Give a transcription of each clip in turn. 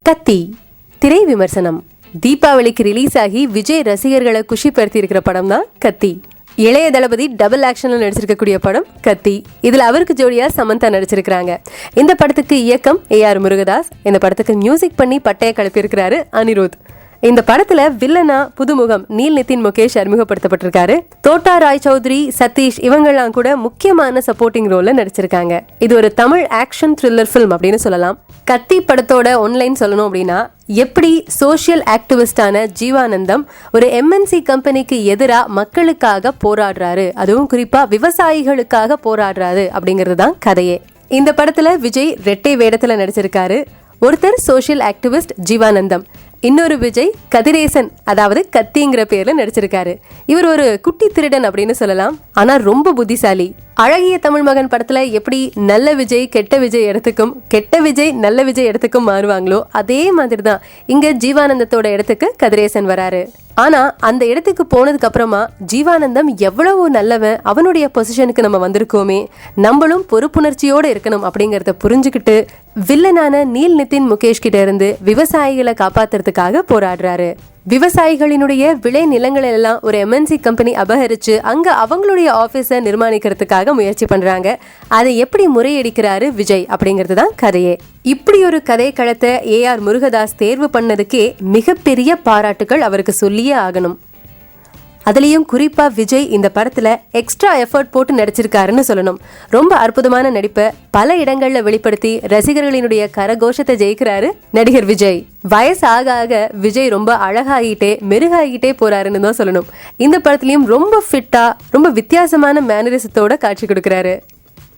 கத்தி திரை விமர்சனம். தீபாவளிக்கு ரிலீஸ் ஆகி விஜய் ரசிகர்களை குஷிப்படுத்தி இருக்கிற படம் தான் கத்தி. இளைய தளபதி டபுள் ஆக்ஷன்ல நடிச்சிருக்கக்கூடிய படம் கத்தி. இதுல அவருக்கு ஜோடியா சமந்தா நடிச்சிருக்காங்க. இந்த படத்துக்கு இயக்கம் AR முருகதாஸ். இந்த படத்துக்கு மியூசிக் பண்ணி பட்டைய கிளப்பி இருக்கிறாரு அனிருத். இந்த படத்துல வில்லனா புதுமுகம் நீல் நிதின் முகேஷ் அறிமுகப்படுத்தப்பட்டிருக்காரு. தோட்டா ராய் சௌத்ரி, சதீஷ் இவங்கெல்லாம் கூட முக்கியமான சப்போர்ட்டிங் ரோல்ல நடிச்சிருக்காங்க. இது ஒரு தமிழ் ஆக்ஷன் த்ரில்லர் ஃபிலிம் அப்படின்னு சொல்லலாம். கத்தி படத்தோட ஒன்லைன் சொல்லணும் அப்படின்னா, எப்படி சோஷியல் ஆக்டிவிஸ்டான ஜீவானந்தம் ஒரு MNC கம்பெனிக்கு எதிராக மக்களுக்காக போராடுறாரு, அதுவும் குறிப்பா விவசாயிகளுக்காக போராடுறாரு அப்படிங்கிறது தான் கதையே. இந்த படத்துல விஜய் ரெட்டை வேடத்துல நடிச்சிருக்காரு. ஒருத்தர் சோஷியல் ஆக்டிவிஸ்ட் ஜீவானந்தம், இன்னொரு விஜய் கதிரேசன், அதாவது கத்திங்கிற பேர்ல நடிச்சிருக்காரு. இவர் ஒரு குட்டி திருடன் அப்படின்னு சொல்லலாம். ஆனா ரொம்ப புத்திசாலி. அழகிய தமிழ் மகன் படத்துல எப்படி நல்ல விஜய் கெட்ட விஜய் இடத்துக்கும், கெட்ட விஜய் நல்ல விஜய் இடத்துக்கும் மாறுவாங்களோ அதே மாதிரி தான் இங்க ஜீவானந்தத்தோட இடத்துக்கு கதிரேசன் வராரு. ஆனா அந்த இடத்துக்கு போனதுக்கு அப்புறமா ஜீவானந்தம் எவ்வளவு நல்லவன், அவனுடைய பொசிஷனுக்கு நம்ம வந்திருக்கோமே, நம்மளும் பொறுப்புணர்ச்சியோட இருக்கணும் அப்படிங்கறத புரிஞ்சுக்கிட்டு வில்லனான நீல் நிதின் முகேஷ் கிட்ட இருந்து விவசாயிகளை காப்பாத்துறதுக்காக போராடுறாரு. விவசாயிகளினுடைய விளை நிலங்களை எல்லாம் ஒரு MNC கம்பெனி அபகரிச்சு அங்க அவங்களுடைய ஆபீஸை நிர்மாணிக்கிறதுக்காக முயற்சி பண்றாங்க. அதை எப்படி முறையடிக்கிறாரு விஜய் அப்படிங்கிறது தான் கதையே. இப்படி ஒரு கதை களத்தை AR முருகதாஸ் தேர்வு பண்ணதுக்கே மிகப்பெரிய பாராட்டுகள் அவருக்கு சொல்லியே ஆகணும். அதுலயும் குறிப்பா விஜய் இந்த படத்துல எக்ஸ்ட்ரா எஃபர்ட் போட்டு நடிச்சிருக்காருன்னு சொல்லணும். ரொம்ப அற்புதமான நடிப்பை பல இடங்கள்ல வெளிப்படுத்தி ரசிகர்களினுடைய கரகோஷத்தை ஜெயிக்கிறாரு நடிகர் விஜய். வயசு ஆக ஆக விஜய் ரொம்ப அழகாகிட்டே மெருகாகிட்டே போறாருன்னு தான் சொல்லணும். இந்த படத்துலயும் ரொம்ப ஃபிட்டா ரொம்ப வித்தியாசமான மேனரிசத்தோட காட்சி கொடுக்கிறாரு.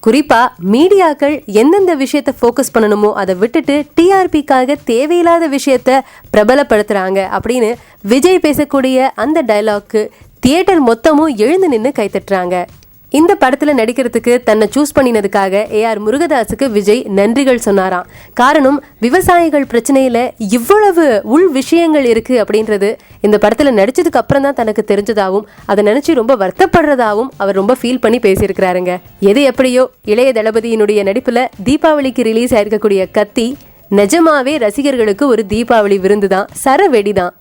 குறிப்பா மீடியாக்கள் எந்தெந்த விஷயத்த ஃபோக்கஸ் பண்ணணுமோ அதை விட்டுட்டு TRPக்காக தேவையில்லாத விஷயத்த பிரபலப்படுத்துறாங்க அப்படின்னு விஜய் பேசக்கூடிய அந்த டயலாக்கு தியேட்டர் மொத்தமும் எழுந்து நின்று கைத்தட்டுறாங்க. இந்த படத்துல நடிக்கிறதுக்கு தன்னை சூஸ் பண்ணினதுக்காக AR முருகதாஸுக்கு விஜய் நன்றிகள் சொன்னாராம். காரணம், விவசாயிகள் பிரச்சனையில இவ்வளவு உள் விஷயங்கள் இருக்கு அப்படின்றது இந்த படத்துல நடிச்சதுக்கு அப்புறம் தான் தனக்கு தெரிஞ்சதாகவும் அதை நினைச்சு ரொம்ப வருத்தப்படுறதாகவும் அவர் ரொம்ப ஃபீல் பண்ணி பேசியிருக்கிறாருங்க. எது எப்படியோ இளைய தளபதியினுடைய நடிப்புல தீபாவளிக்கு ரிலீஸ் ஆயிருக்கக்கூடிய கத்தி நிஜமாவே ரசிகர்களுக்கு ஒரு தீபாவளி விருந்து தான், சரவெடி தான்.